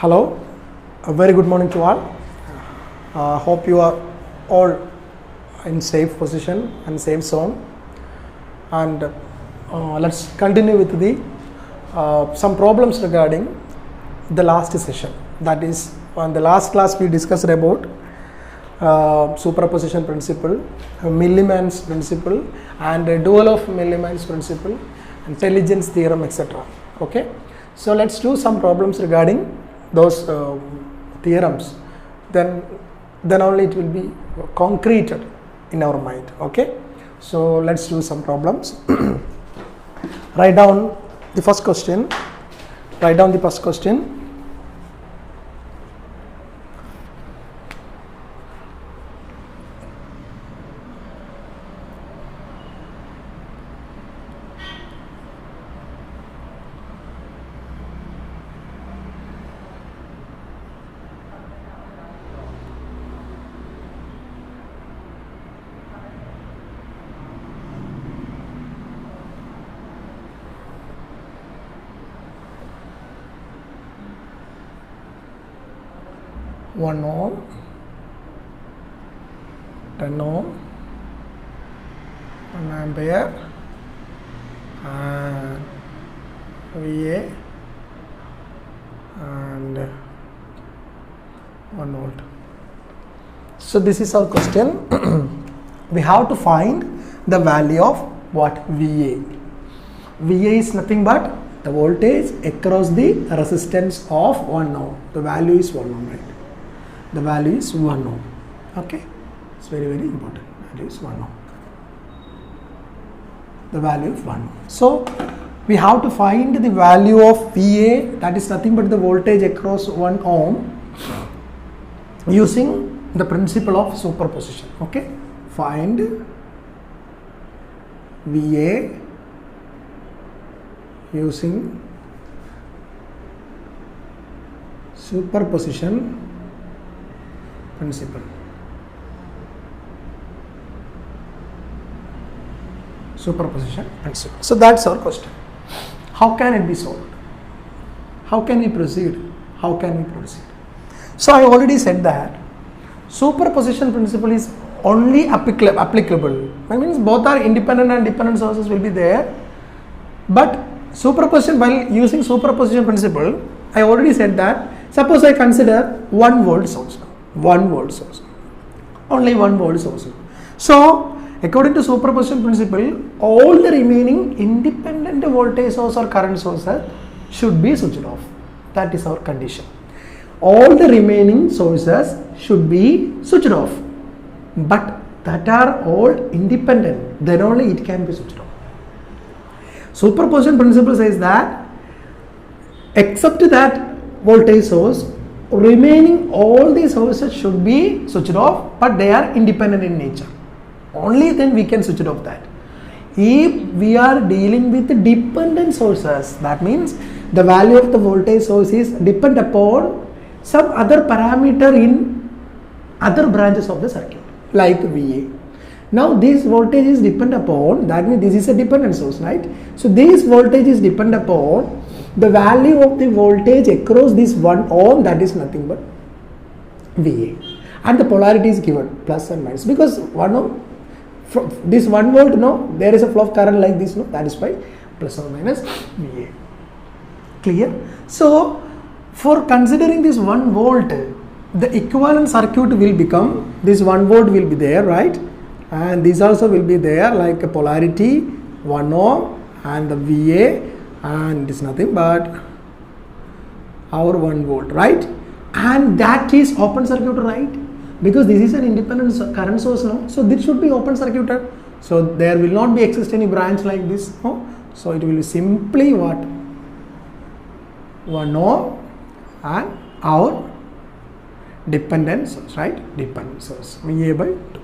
Hello, a very good morning to all. Hope you are all in safe position and safe zone. And let's continue with the some problems regarding the last session. That is, on the last class we discussed about superposition principle, Millimann's principle, and dual of Millimann's principle, intelligence theorem, etc. Okay, so let's do some problems regarding those theorems. Then only it will be concreted in our mind. Okay, so let's do some problems. Write down the first question. Write down the first question. One ohm, 10 ohm, 1 ampere, and VA, and 1 volt. So this is our question. We have to find the value of what? VA. VA is nothing but the voltage across the resistance of 1 ohm. The value is 1 ohm, right? The value is 1 ohm. Okay, it's very important. Value is 1 ohm. The value of 1 ohm. So we have to find the value of VA, that is nothing but the voltage across 1 ohm, using the principle of superposition. Okay, find VA using superposition principle. Superposition principle. So that's our question. How can it be solved? How can we proceed? How can we proceed? So I already said that superposition principle is only applicable. That means both are independent and dependent sources will be there. But superposition, while using superposition principle, I already said that suppose I consider 1 volt source. 1 volt source, only 1 volt source. So according to superposition principle, all the remaining independent voltage source or current sources should be switched off. That is our condition. All the remaining sources should be switched off, but that are all independent, then only it can be switched off. Superposition principle says that except that voltage source, remaining all the sources should be switched off, but they are independent in nature. Only then we can switch it off that. If we are dealing with dependent sources, that means the value of the voltage source is depend upon some other parameter in other branches of the circuit, like VA. Now this voltage is depend upon, that means this is a dependent source, right? So this voltage is depend upon the value of the voltage across this 1 ohm, that is nothing but VA, and the polarity is given plus and minus, because 1 ohm, this 1 volt, no, there is a flow of current like this, no, that is why plus or minus VA. Clear? So for considering this 1 volt, the equivalent circuit will become, this 1 volt will be there, right? And this also will be there, like a polarity 1 ohm and the VA, and it is nothing but our 1 volt, right? And that is open circuit, right? Because this is an independent current source now, so this should be open circuited. So there will not be exist any branch like this, no? So it will be simply what? 1 ohm and our dependent source, right? Dependent source, VA by 2.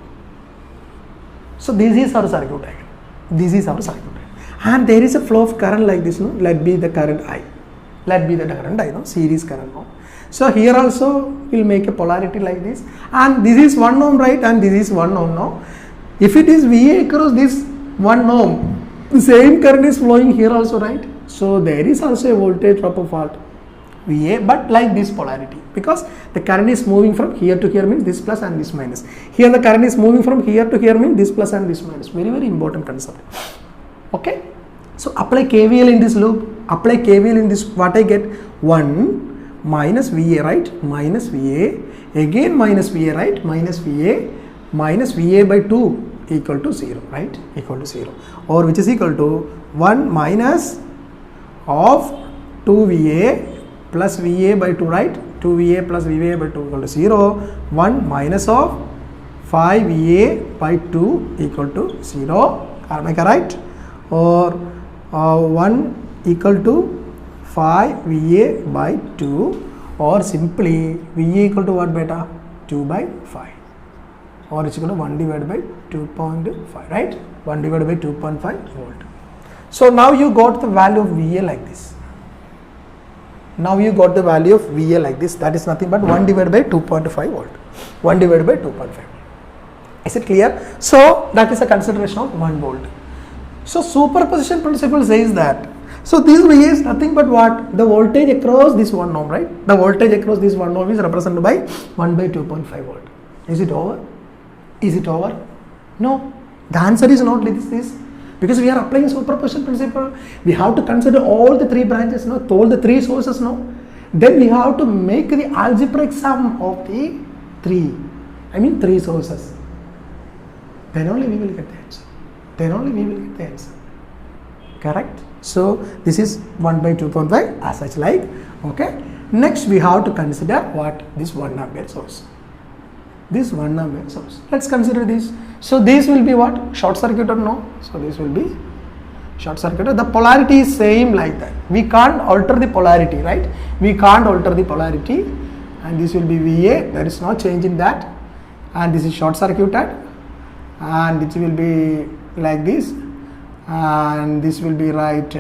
So this is our circuit diagram. This is our circuit diagram. And there is a flow of current like this, no? Let be the current I. Let be the current I, no? Series current, no? So here also we'll make a polarity like this. And this is 1 ohm, right? And this is 1 ohm, no? If it is VA across this 1 ohm, the same current is flowing here also, right? So there is also a voltage drop of what? VA, but like this polarity, because the current is moving from here to here means this plus and this minus. Here the current is moving from here to here means this plus and this minus. Very, very important concept. Okay. So apply KVL in this loop. Apply KVL in this. What I get? 1 minus VA, right? Minus VA. Again minus VA, right? Minus VA. Minus VA by 2 equal to 0, right? Equal to 0. Or which is equal to 1 minus of 2VA plus VA by 2, right? 2VA plus VA by 2 equal to 0. 1 minus of 5VA by 2 equal to 0. Am I correct? Or 1 equal to 5VA by 2, or simply VA equal to what beta? 2 by 5. Or it's equal to 1 divided by 2.5, right? 1 divided by 2.5 volt. So now you got the value of VA like this. Now you got the value of VA like this. That is nothing but 1 divided by 2.5 volt. 1 divided by 2.5. Is it clear? So that is a consideration of 1 volt. So superposition principle says that. So this VA is nothing but what? The voltage across this 1 ohm, right? The voltage across this 1 ohm is represented by 1 by 2.5 volt. Is it over? Is it over? No. The answer is not this. Because we are applying superposition principle. We have to consider all the 3 branches, no? All the 3 sources, no? Then we have to make the algebraic sum of the 3 sources. Then only we will get the answer. Then only we will get the answer. Correct? So this is 1 by 2.5 as such like. Okay. Next we have to consider what? This 1 ampere source. This 1 ampere source. Let's consider this. So this will be what? Short circuit or no? So this will be short circuit. The polarity is same like that. We can't alter the polarity, right? We can't alter the polarity. And this will be VA. There is no change in that. And this is short circuited. And it will be like this. And this will be right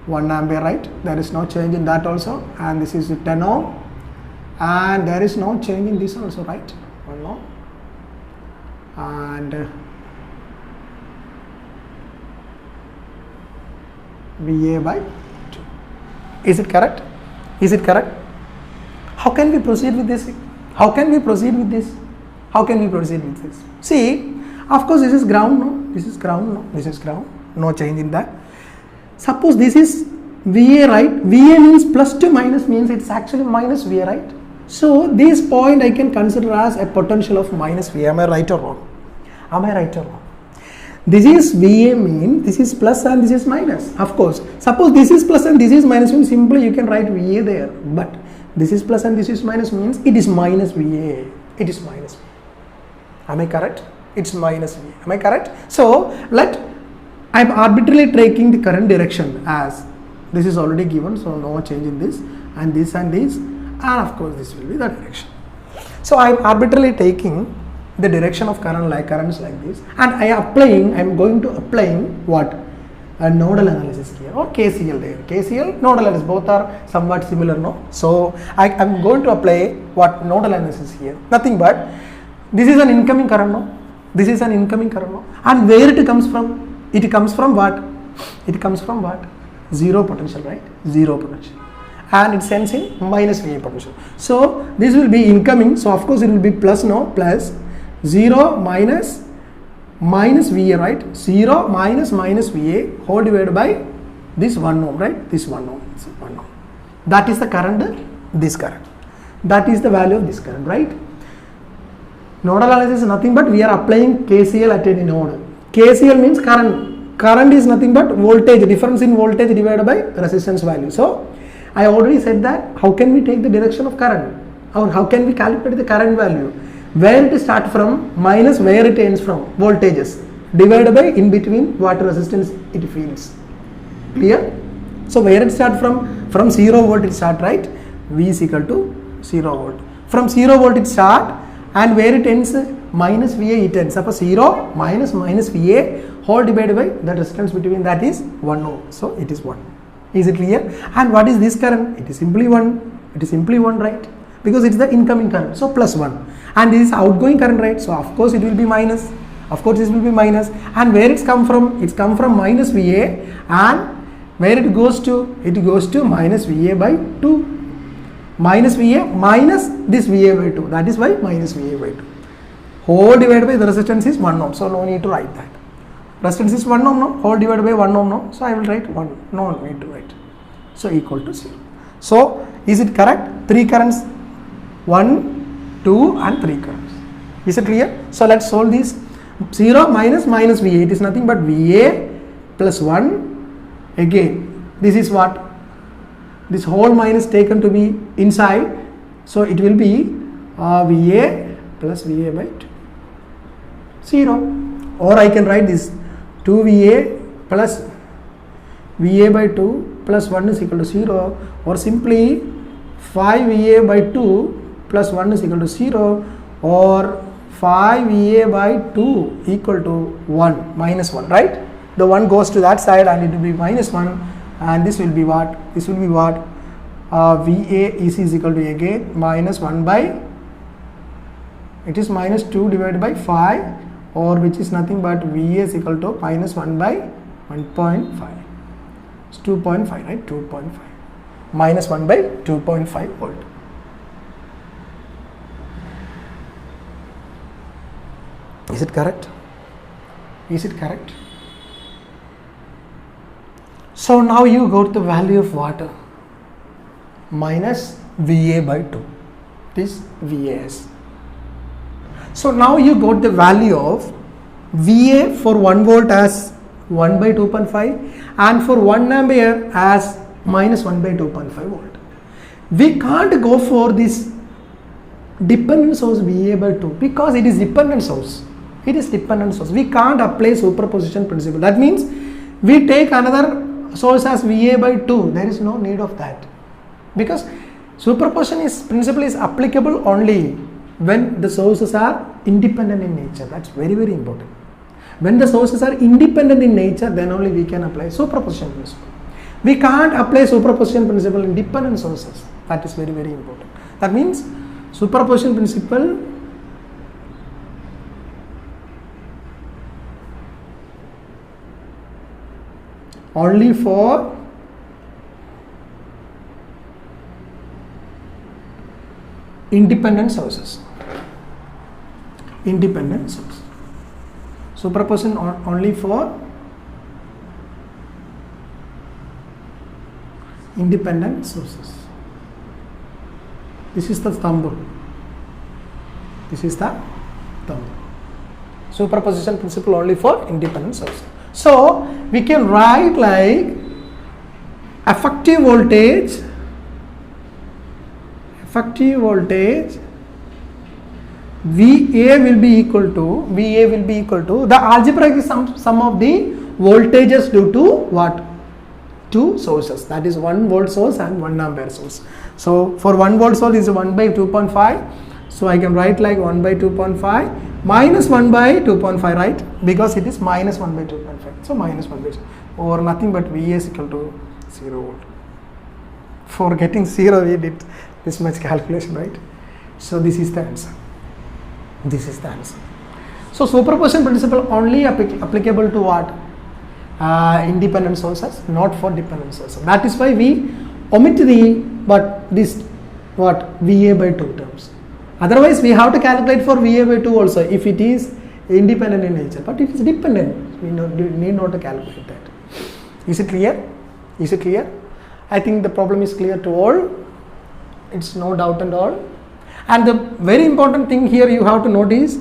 1 ampere, right? There is no change in that also. And this is 10 ohm. And there is no change in this also, right? 1 ohm. And VA by 2. Is it correct? Is it correct? How can we proceed with this? How can we proceed with this? How can we proceed with this? See, of course this is ground, no? This is ground, no? This is ground. No change in that. Suppose this is VA, right? VA means plus to minus means it's actually minus VA, right? So this point I can consider as a potential of minus VA. Am I right or wrong? Am I right or wrong? This is VA mean this is plus and this is minus. Of course, suppose this is plus and this is minus means simply you can write VA there. But this is plus and this is minus means it is minus VA. It is minus VA. Am I correct? It's minus VA. Am I correct? So I am arbitrarily taking the current direction as this is already given. So no change in this and this and this. And of course this will be the direction. So I am arbitrarily taking the direction of currents like this, and I am going to applying what? A nodal analysis here or KCL there. KCL, nodal analysis, both are somewhat similar, no? So I am going to apply what? Nodal analysis here. Nothing but this is an incoming current, no? This is an incoming current, no? And where it comes from? It comes from what? It comes from what? Zero potential, right? Zero potential. And it sends in minus VA potential. So this will be incoming. So of course it will be plus, no? Plus 0 minus VA, right? 0 minus VA whole divided by this 1 ohm, right? This 1 ohm. This 1 ohm. That is the current, this current. That is the value of this current, right? Nodal analysis is nothing but we are applying KCL at any node. KCL means current. Current is nothing but voltage, difference in voltage divided by resistance value. So I already said that how can we take the direction of current, or how can we calculate the current value? Where it starts from minus where it ends from, voltages, divided by in between what resistance it feels. Clear? So where it starts from 0 volt it start, right? V is equal to 0 volt. From 0 volt it start, and where it ends, minus VA it ends. Suppose 0 minus VA whole divided by the resistance between that is 1 ohm. So it is 1. Is it clear? And what is this current? It is simply 1. It is simply 1, right? Because it's the incoming current. So plus 1. And this is outgoing current, right? So of course it will be minus. Of course this will be minus. And where it's come from? It's come from minus VA, and where it goes to? It goes to minus VA by 2. minus Va minus this Va by 2, that is why minus Va by 2. Whole divided by the resistance is 1 ohm, so no need to write that. Resistance is 1 ohm, no? Whole divided by 1 ohm, no? So I will write 1, no need to write. So equal to 0. So is it correct? 3 currents, 1, 2 and 3 currents. Is it clear? So let's solve this. 0 minus minus Va, it is nothing but Va plus 1. Again, this is what? This whole minus taken to be inside. So it will be Va plus Va by 2. 0. Or I can write this 2Va plus Va by 2 plus 1 is equal to 0, or simply 5Va by 2 plus 1 is equal to 0, or 5Va by 2 equal to 1, minus 1, right? The 1 goes to that side and it will be minus 1, and this will be what? This will be what? Va is equal to again minus 1 by, it is minus 2 divided by 5, or which is nothing but Va is equal to minus 1 by 1.5. It's 2.5, right? 2.5 minus 1 by 2.5 volt. Is it correct? Is it correct? So now you got the value of water minus Va by 2. This VAS. So now you got the value of Va for 1 volt as 1 by 2.5 and for 1 ampere as minus 1 by 2.5 volt. We can't go for this dependent source Va by 2 because it is dependent source. It is dependent source. We can't apply superposition principle. That means we take another source as Va by 2. There is no need of that, because superposition principle is applicable only when the sources are independent in nature. That's very, very important. When the sources are independent in nature, then only we can apply superposition principle. We can't apply superposition principle in dependent sources. That is very, very important. That means superposition principle only for independent sources. Independent source. Superposition only for independent sources. This is the thumb rule. This is the thumb rule. Superposition principle only for independent sources. So we can write like effective voltage Va will be equal to the algebraic sum of the voltages due to what? Two sources, that is 1 volt source and 1 ampere source. So for 1 volt source is 1 by 2.5. So I can write like 1 by 2.5 minus 1 by 2.5, right? Because it is minus 1 by 2.5. So minus 1 by 2, or nothing but Va is equal to 0 volt. For getting 0, we did this much calculation, right? So this is the answer. This is the answer. So superposition principle only applicable to what? Independent sources, not for dependent sources. That is why we omit this Va by 2 terms. Otherwise, we have to calculate for Va by 2 also if it is independent in nature. But if it is dependent, we need not to calculate that. Is it clear? Is it clear? I think the problem is clear to all. It's no doubt and all. And the very important thing here you have to notice,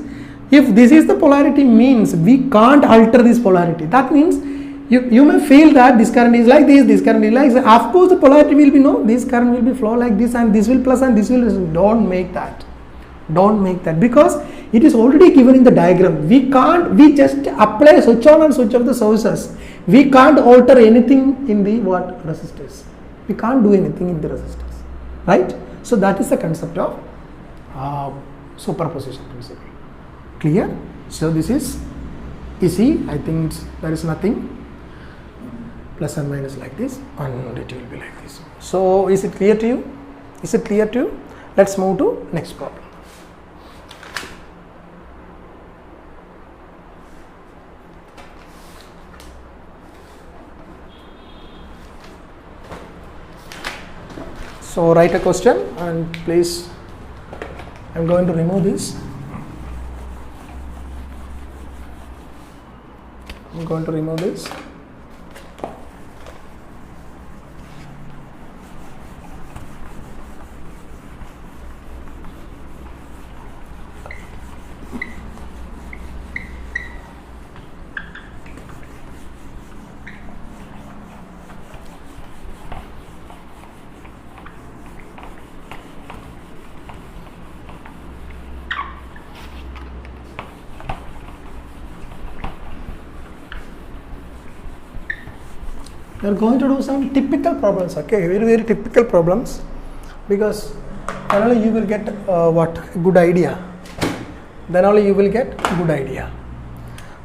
if this is the polarity, means we can't alter this polarity. That means you may feel that this current is like this current is like this. Of course, the polarity will be no, this current will be flow like this, and this will plus and this will. Don't make that. Don't make that, because it is already given in the diagram. We just apply switch on and switch off the sources. We can't alter anything in the resistors. We can't do anything in the resistors, right? So that is the concept of superposition principle. Clear? So this is easy. I think there is nothing plus and minus like this, and it will be like this. So is it clear to you? Is it clear to you? Let's move to next problem. So write a question and please, I'm going to remove this. I'm going to remove this. We are going to do some typical problems, okay, very typical problems, because then only you will get good idea. Then only you will get good idea.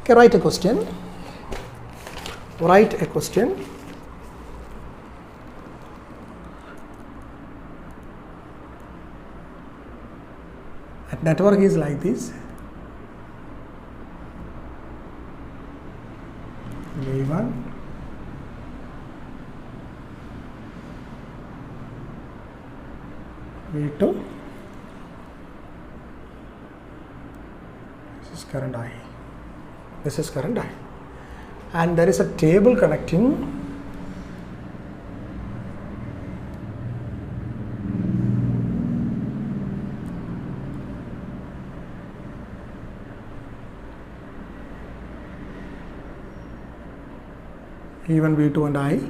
Okay, write a question. Write a question. A network is like this. V1. V2, this is current I, this is current I, and there is a table connecting V1, V2 and I.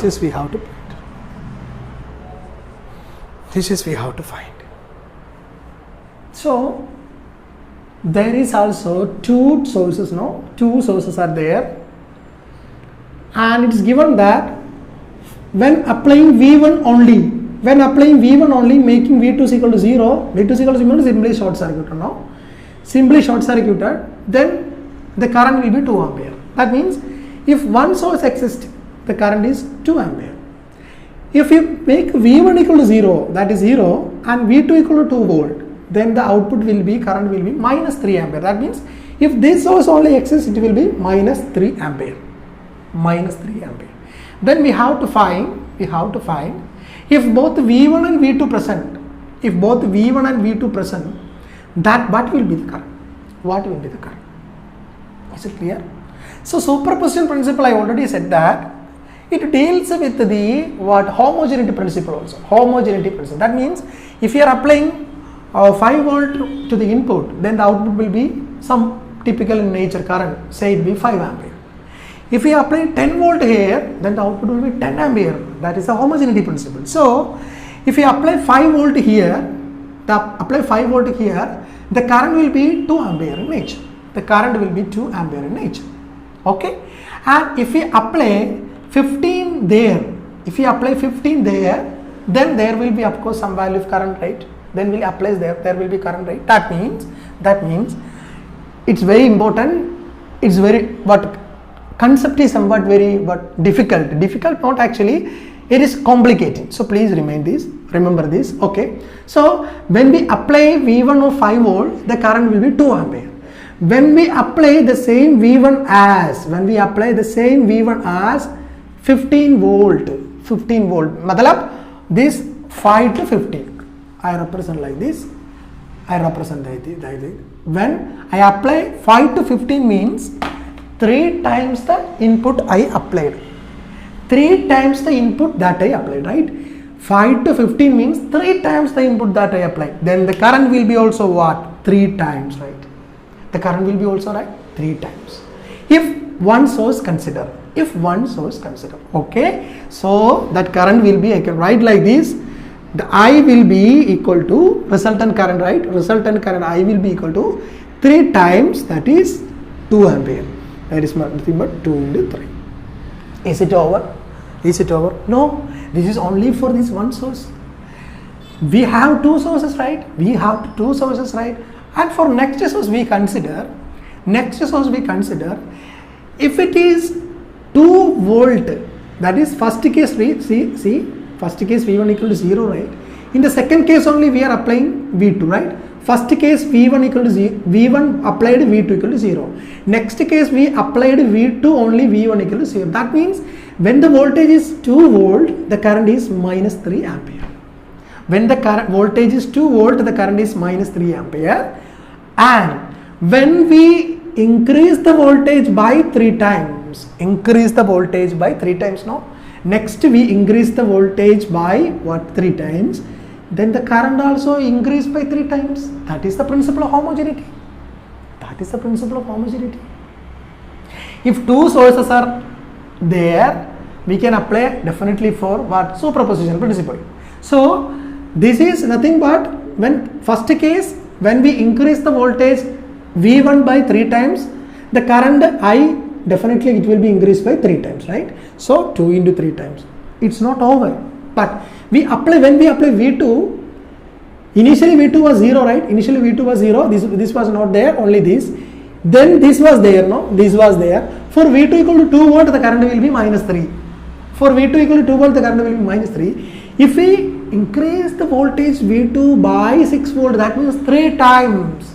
This is we have to put. This is we have to find. So there is also two sources, no? Two sources are there, and it is given that when applying V1 only, making V2 is equal to 0, V2 is equal to 0 is simply short circuited, no? Simply short circuited, then the current will be 2 ampere. That means if one source exists, the current is 2 ampere. If you make V1 equal to 0, that is 0, and V2 equal to 2 volt, then the output will be, current will be minus 3 ampere. That means if this source only exists, it will be minus 3 ampere. Minus 3 ampere. Then we have to find if both V1 and V2 present, that what will be the current? What will be the current? Is it clear? So superposition principle, I already said that it deals with the homogeneity principle also. Homogeneity principle. That means if you are applying 5 volt to the input, then the output will be some typical in nature current, say it be 5 ampere. If we apply 10 volt here, then the output will be 10 ampere. That is the homogeneity principle. So if you apply 5 volt here, the current will be 2 ampere in nature. The current will be 2 ampere in nature. Okay, and if we apply 15 there, then there will be of course some value of current, right? Then we'll apply there will be current, right? That means it's very important. It's very concept is somewhat very difficult. Difficult not actually, it is complicated. So please remember this. Okay. So when we apply V1 of 5 volt, the current will be 2 ampere. When we apply the same V1 as 15 volt, matlab this 5 to 15, I represent like this, when I apply 5 to 15 means 3 times the input I applied, 3 times the input that I applied, right? 5 to 15 means 3 times the input that I applied, then the current will be also what? 3 times, right? The current will be also, right, 3 times. If one source consider, okay, so that current will be, I can write like this, the I will be equal to resultant current, right? Resultant current I will be equal to 3 times, that is 2 ampere. That is nothing but 2 into 3. Is it over? No, this is only for this one source. We have two sources, right? We have two sources, right? And for next source we consider, if it is 2 volt, that is first case, first case V1 equal to 0, right? In the second case only we are applying V2, right? First case V1 equal to 0, V1 applied, V2 equal to 0. Next case we applied V2 only, V1 equal to 0. That means when the voltage is 2 volt, the current is minus 3 ampere. When the current voltage is 2 volt, the current is minus 3 ampere. And when we increase the voltage by 3 times, no? Next we increase the voltage by 3 times, then the current also increase by 3 times. That is the principle of homogeneity. If two sources are there, we can apply definitely for what? Superposition principle. So this is nothing but when first case, when we increase the voltage V1 by 3 times, the current I definitely it will be increased by 3 times, right? So 2 into 3 times. It's not over. But when we apply V2, initially V2 was 0, right? Initially V2 was 0. This was not there, only this. Then this was there, no? This was there. For V2 equal to 2 volt, the current will be minus 3. For V2 equal to 2 volt, the current will be minus 3. If we increase the voltage V2 by 6 volt, that means 3 times.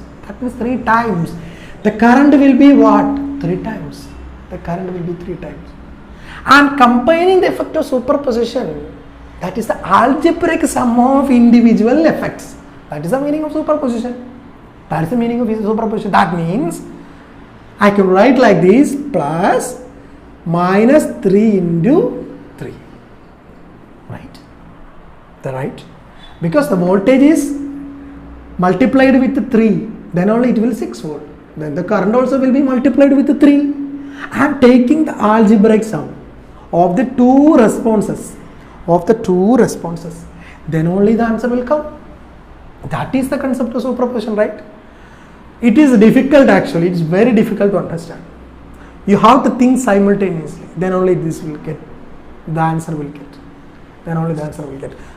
The current will be what? 3 times. The current will be 3 times. And combining the effect of superposition, that is the algebraic sum of individual effects. That is the meaning of superposition. That means I can write like this: plus minus 3 into 3. Right? Because the voltage is multiplied with 3, then only it will 6 volt. Then the current also will be multiplied with 3. I am taking the algebraic sum of the two responses. Then only the answer will come. That is the concept of superposition, right? It is difficult actually. It's very difficult to understand. You have to think simultaneously. Then only this will get. The answer will get.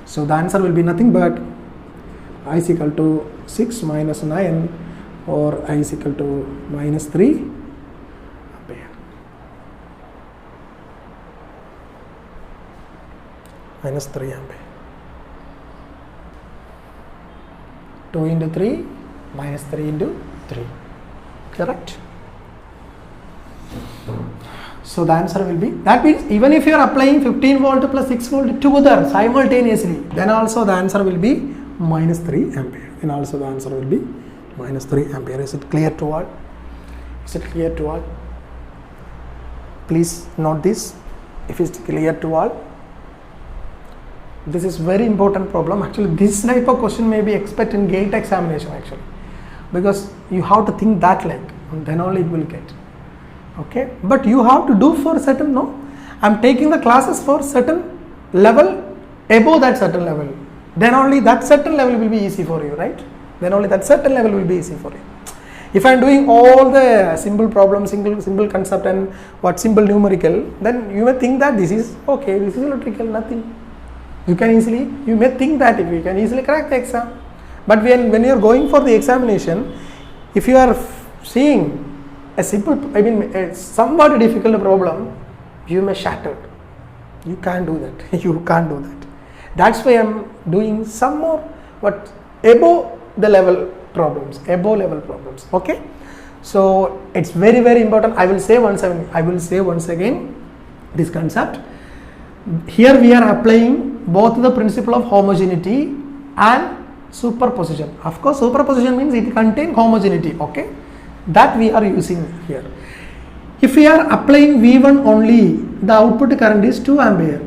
So the answer will be nothing but I is equal to 6 minus 9 or I is equal to minus 3 ampere. Minus 3 ampere. 2 into 3 minus 3 into 3. Correct? So the answer will be, that means even if you are applying 15 volt plus 6 volt together simultaneously, then also the answer will be minus 3 ampere. Is it clear to all? Please note this, if it's clear to all. This is very important problem. Actually, this type of question may be expected in GATE examination actually, because you have to think that like, then only it will get. Okay, but you have to do for certain, no? I'm taking the classes for certain level, above that certain level. Then only that certain level will be easy for you, right? If I'm doing all the simple problems, simple concept and simple numerical, then you may think that this is okay, this is electrical, nothing. You may think that if you can easily crack the exam. But when you are going for the examination, if you are seeing a somewhat difficult problem, you may shatter. You can't do that. That's why I'm doing some more above level problems. Okay. So it's very, very important. I will say once again this concept. Here we are applying both the principle of homogeneity and superposition. Of course, superposition means it contains homogeneity. Okay. That we are using here. If we are applying V1 only, the output current is 2 ampere.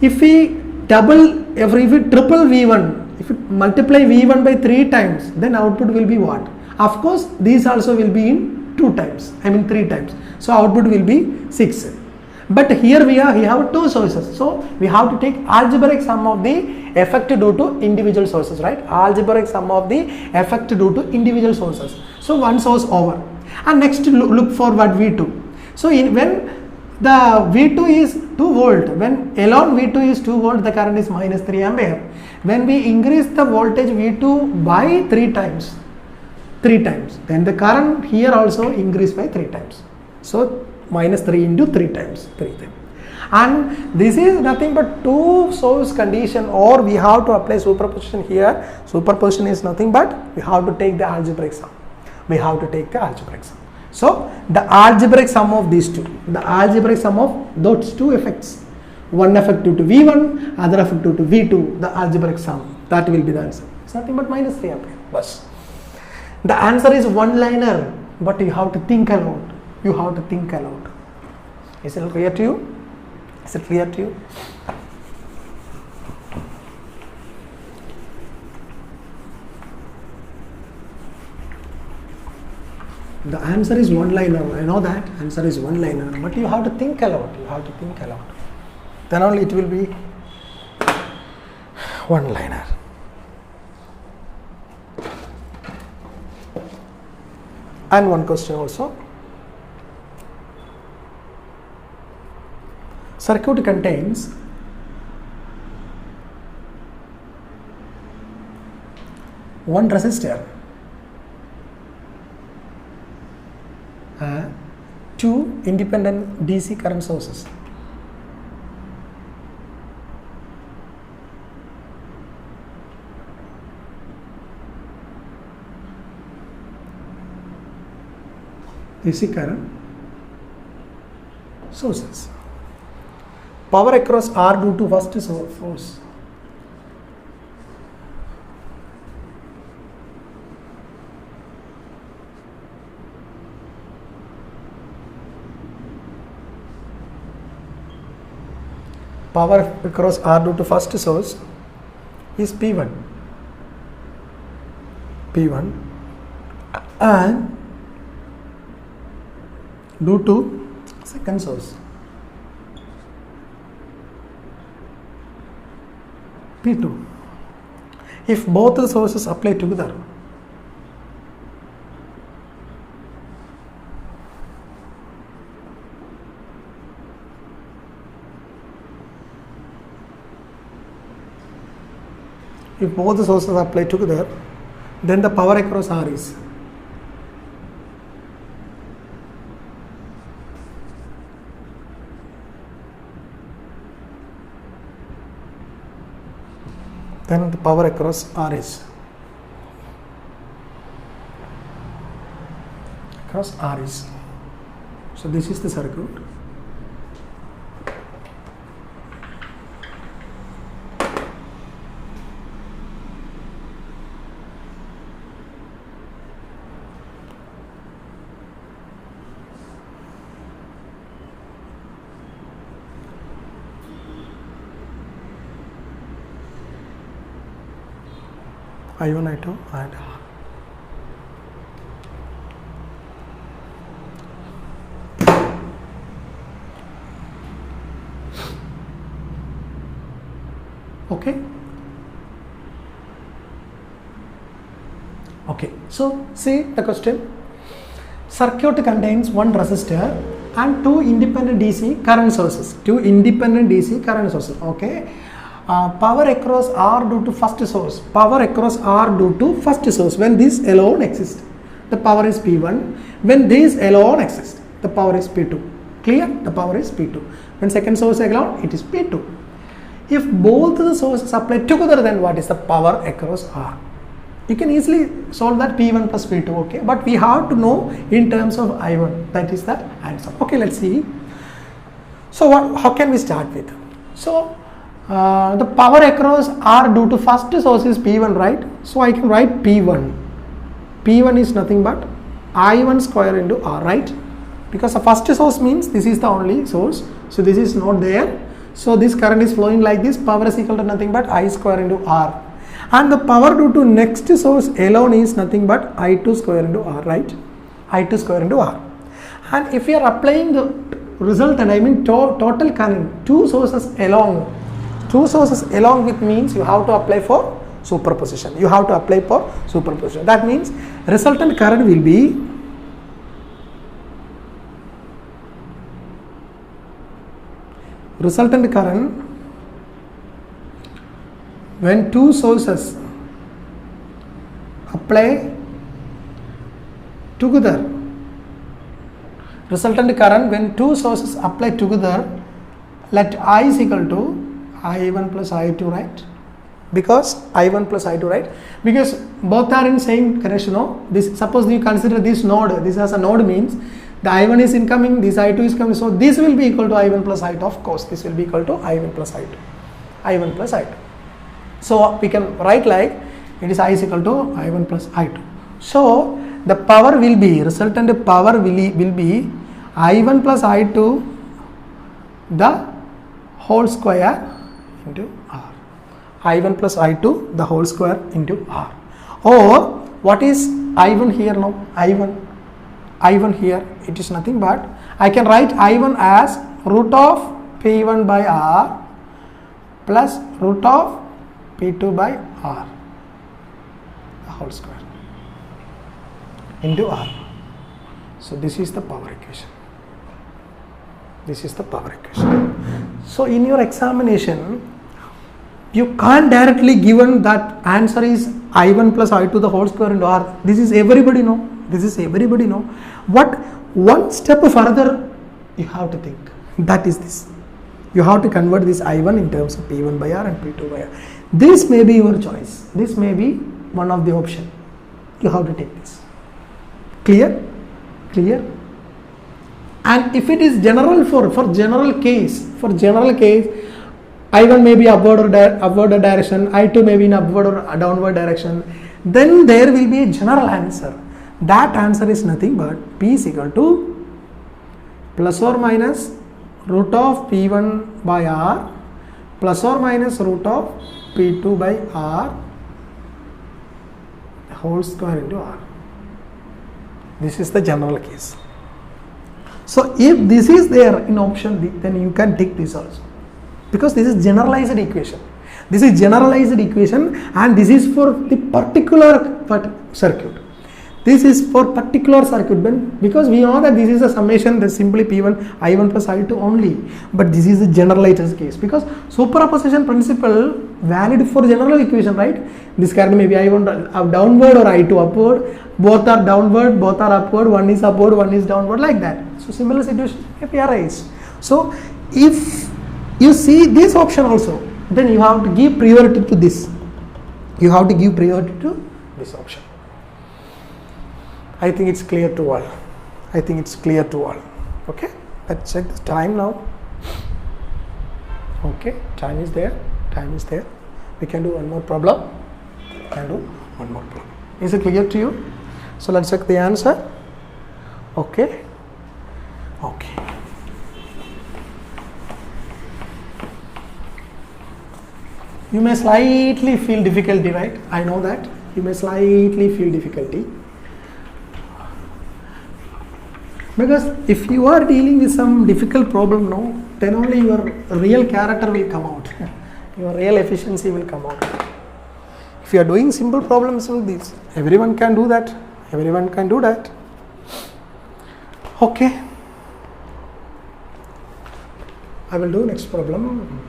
If we triple V1, if we multiply V1 by 3 times, then output will be what? Of course, these also will be in 3 times. So output will be 6. But here we have two sources. So we have to take algebraic sum of the effect due to individual sources, right? So one source over. And next look for what V2. So when the V2 is 2 volt. When alone V2 is 2 volt, the current is minus 3 ampere. When we increase the voltage V2 by 3 times, then the current here also increase by 3 times. So minus 3 into 3 times, 3 times. And this is nothing but two source condition, or we have to apply superposition here. Superposition is nothing but we have to take the algebraic sum. So the algebraic sum of these two, the algebraic sum of those two effects, one effect due to V1, other effect due to V2, the algebraic sum, that will be the answer. It's nothing but minus 3 ampere. Bus. The answer is one liner, but you have to think aloud. Is it clear to you? The answer is one liner. I know that answer is one liner, but you have to think aloud. Then only it will be one liner. And one question also. Circuit contains one resistor, two independent DC current sources. DC current sources. Power across R due to first source. Power across R due to first source is P1, and due to second source P2. If both the sources apply together, then the power across R is So this is the circuit. I1, I2 and R. Okay, so see the question. Circuit contains one resistor and two independent DC current sources. Okay. Power across R due to first source. When this alone exists, the power is P1. When this alone exists, the power is P2. Clear? The power is P2. When second source alone, it is P2. If both the sources apply together, then what is the power across R? You can easily solve that P1 plus P2, okay? But we have to know in terms of I1. That is the answer. Okay, let's see. So how can we start with? So the power across R due to first source is P1, right? So I can write P1. P1 is nothing but I1 square into R, right? Because the first source means this is the only source. So this is not there. So this current is flowing like this. Power is equal to nothing but I square into R. And the power due to next source alone is nothing but I2 square into R, right? I2 square into R. And if you are applying the resultant, I mean total current, two sources along with means you have to apply for superposition. That means resultant current will be resultant current when two sources apply together, resultant current when two sources apply together, let I is equal to I1 plus I2, right? Because I1 plus I2, right? Because both are in same connection. No? This, suppose you consider this node, this as a node means the I1 is incoming, this I2 is coming, so this will be equal to I1 plus I2. Of course, this will be equal to I1 plus I2. I1 plus I2. So we can write like it is I is equal to I1 plus I2. So the power will be, resultant power will be I1 plus I2 the whole square into R. I1 plus I2 the whole square into R. Or what is I1 here now? I1 here, it is nothing but I can write I1 as root of P1 by R plus root of P2 by R the whole square into R. So this is the power equation. This is the power equation. So in your examination, you can't directly given that answer is I1 plus I2 the whole square into R. This is everybody know. This is everybody know. What one step further you have to think. That is this. You have to convert this I1 in terms of P1 by R and P2 by R. This may be your choice. This may be one of the option. You have to take this. Clear? Clear? And if it is general for general case, I1 may be upward direction, I2 may be in upward or downward direction, then there will be a general answer. That answer is nothing but P is equal to plus or minus root of P1 by R plus or minus root of P2 by R whole square into R. This is the general case. So if this is there in option B, then you can take this also, because this is generalized equation. This is generalized equation and this is for the particular circuit. This is for particular circuit, because we know that this is a summation, that simply P1 I1 plus I2 only, but this is a generalized case because superposition principle valid for general equation, right? This current may be I1 downward or I2 upward, both are downward, both are upward, one is upward, one is downward, like that. So similar situation may arise. So if you see this option also, then you have to give priority to this. You have to give priority to this option. I think it's clear to all. I think it's clear to all. Okay, let's check the time now. Okay, time is there. Time is there. We can do one more problem. Is it clear to you? So let's check the answer. Okay. Okay. You may slightly feel difficulty, right? I know that. You may slightly feel difficulty. Because if you are dealing with some difficult problem now, then only your real character will come out. Your real efficiency will come out. If you are doing simple problems like this, everyone can do that. Everyone can do that. Okay. I will do next problem.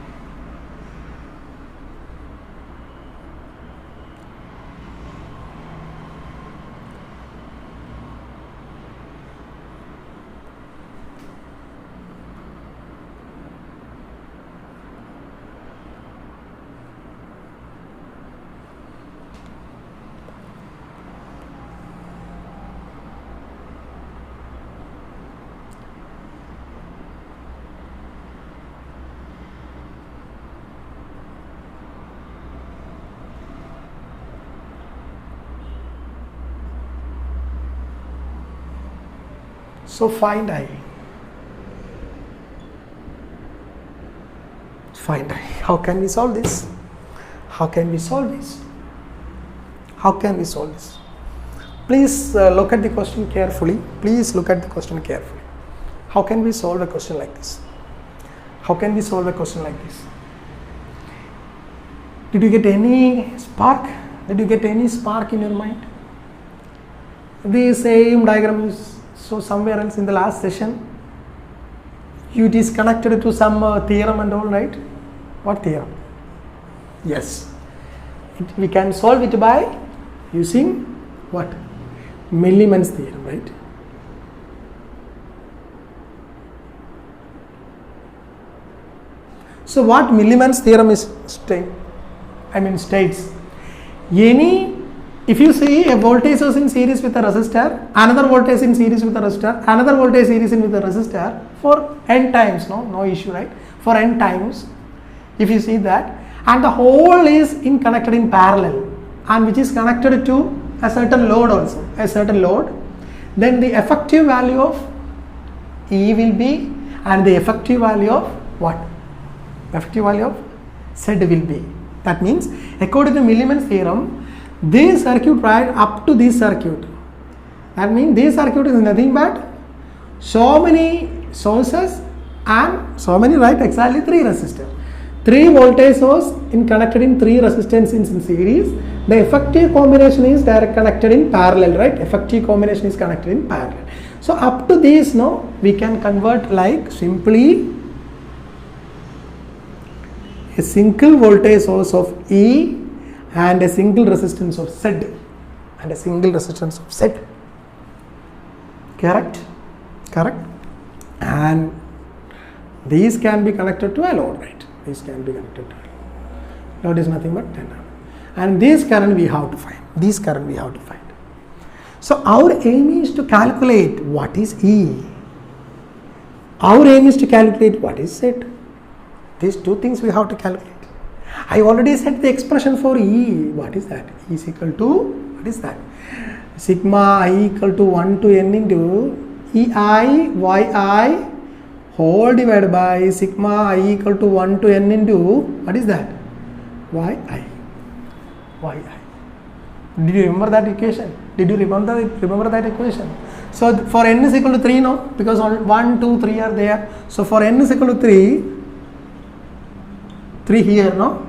So find I. Find I. How can we solve this? How can we solve this? How can we solve this? Please look at the question carefully. Please look at the question carefully. How can we solve a question like this? How can we solve a question like this? Did you get any spark? Did you get any spark in your mind? The same diagram is so somewhere else in the last session. It is connected to some theorem and all, right? What theorem? Yes. We can solve it by using what? Milliman's theorem, right? So what Milliman's theorem is states? If you see a voltage source in series with a resistor, another voltage in series with a resistor, another voltage series with a resistor for n times, no issue, right? For n times, if you see that, and the whole is connected in parallel, and which is connected to a certain load also, then the effective value of E will be, and the effective value of what? Effective value of Z will be. That means, according to Milliman's theorem, this circuit right up to this circuit. That means this circuit is nothing but so many sources and so many, right? Exactly 3 resistors. 3 voltage source connected in 3 resistances in series. The effective combination is direct connected in parallel, right? Effective combination is connected in parallel. So up to this, we can convert like simply a single voltage source of E and a single resistance of Z correct, and these can be connected to a load, right? These can be connected to a load is nothing but 10 amp, and this current we have to find. So our aim is to calculate what is E, our aim is to calculate what is Z. These 2 things we have to calculate. I already said the expression for E. What is that? E is equal to, what is that? Sigma I equal to 1 to n into EI YI whole divided by sigma I equal to 1 to n into, what is that? YI. Did you remember that equation? Remember that equation? So for n is equal to 3, no? Because 1, 2, 3 are there. So for n is equal to 3 here, no?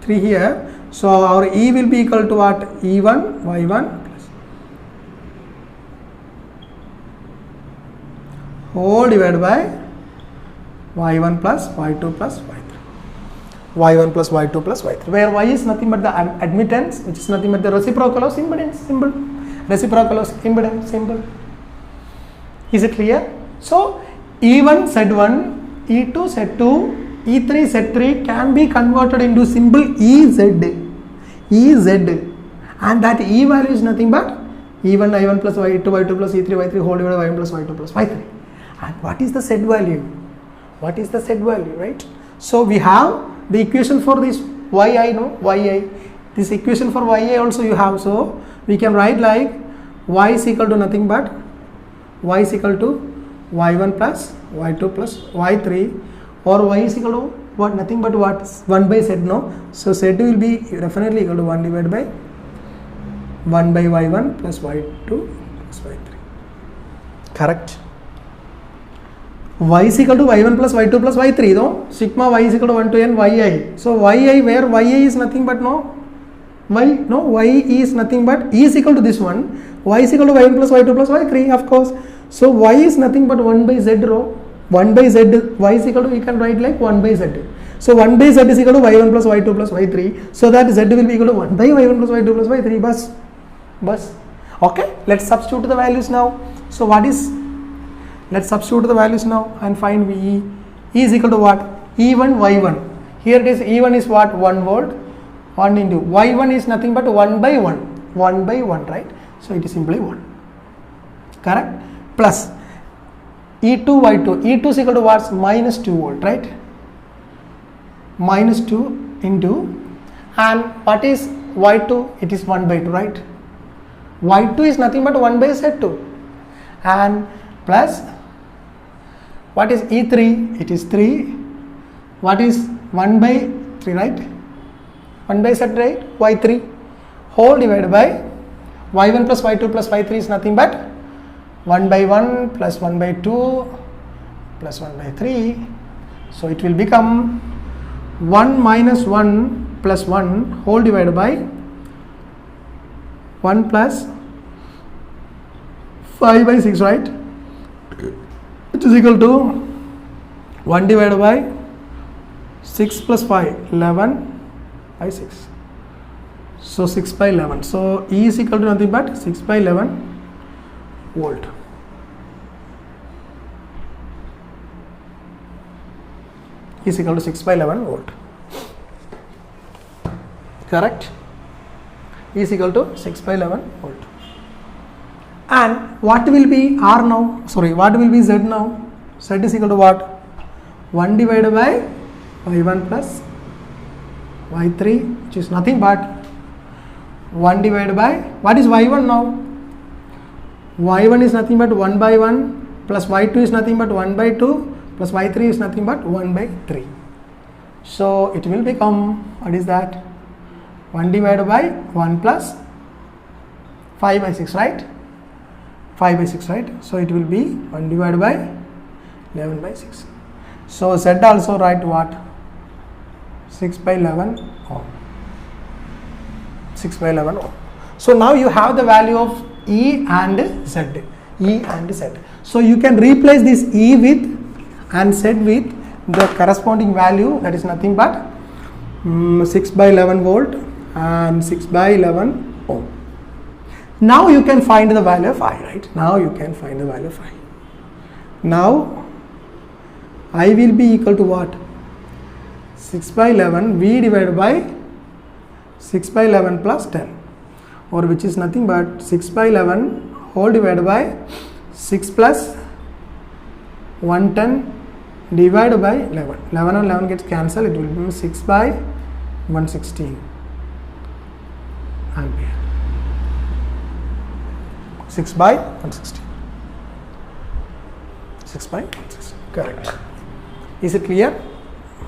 3 here. So our E will be equal to what? E1 Y1 plus whole divided by Y1 plus Y2 plus Y3. Y1 plus Y2 plus Y3, where Y is nothing but the admittance, which is nothing but the reciprocal of impedance, simple. Reciprocal of impedance, simple. Is it clear? So E1 Z1, E2 Z2, E3 Z3 can be converted into simple EZ, and that E value is nothing but E1 I1 plus Y2 plus E3 Y3 whole divided by Y1 plus Y2 plus Y3. And what is the Z value? Right? So we have the equation for this YI, no? YI. This equation for YI also you have. So we can write like Y is equal to nothing but Y is equal to Y1 plus Y2 plus Y3, or Y is equal to what? Nothing but what? 1 by Z, no? So Z will be definitely equal to 1 divided by 1 by Y1 plus Y2 plus Y3. Correct? Y is equal to Y1 plus Y2 plus Y3, no? Sigma Y is equal to 1 to n YI. So YI, where YI is nothing but Y is nothing but E is equal to this one. Y is equal to Y1 plus Y2 plus Y3, of course. So Y is nothing but 1 by Z rho. 1 by Z, Y is equal to, we can write like 1 by Z. So 1 by Z is equal to Y1 plus Y2 plus Y3. So that Z will be equal to 1 by Y1 plus Y2 plus Y3. Bus. Okay, let's substitute the values now. So let's substitute the values now and find VE. E is equal to what? E1 Y1. Here it is, E1 is what? 1 volt. 1 into Y1 is nothing but 1 by 1. 1 by 1, right? So it is simply 1. Correct? Plus E2 Y2. E2 is equal to what? Minus 2 volt, right? Minus 2 into, and what is Y2? It is 1 by 2, right? Y2 is nothing but 1 by Z2, and plus what is E3? It is 3. What is 1 by 3, right? 1 by Z, right? Y3 whole divided by Y1 plus Y2 plus Y3 is nothing but 1 by 1 plus 1 by 2 plus 1 by 3. So it will become 1 minus 1 plus 1 whole divided by 1 plus 5 by 6, right? which is equal to 1 divided by 6 plus 5, 11 by 6. So 6 by 11. So E is equal to nothing but 6 by 11 volt. E is equal to 6 by 11 volt. Correct? E is equal to 6 by 11 volt. And what will be R now? Sorry, what will be Z now? Z is equal to what? 1 divided by y1 plus y3, which is nothing but 1 divided by, what is y1 now? Y1 is nothing but 1 by 1 plus y2 is nothing but 1 by 2 plus y3 is nothing but 1 by 3. So it will become, what is that? 1 divided by 1 plus 5 by 6, right? 5 by 6, right? So it will be 1 divided by 11 by 6. So Z also write what? 6 by 11 ohm. 6 by 11 ohm. So now you have the value of E and Z. E and Z. So you can replace this E with and Z with the corresponding value, that is nothing but 6 by 11 volt and 6 by 11 ohm. Now you can find the value of I, right? Now you can find the value of I. Now I will be equal to what? 6 by 11 V divided by 6 by 11 plus 10, or which is nothing but 6 by 11 whole divided by 6 plus 110 divided by 11. 11 and 11 gets cancelled, it will be 6 by 116 ampere. 6 by 116. 6 by 116. Correct. Is it clear?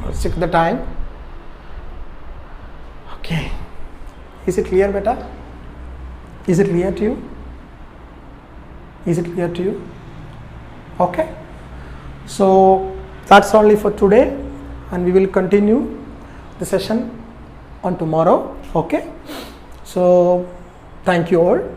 Let's check the time. Okay. Is it clear, beta? Is it clear to you? Is it clear to you? Okay. So that's only for today, and we will continue the session on tomorrow. Okay. So thank you all.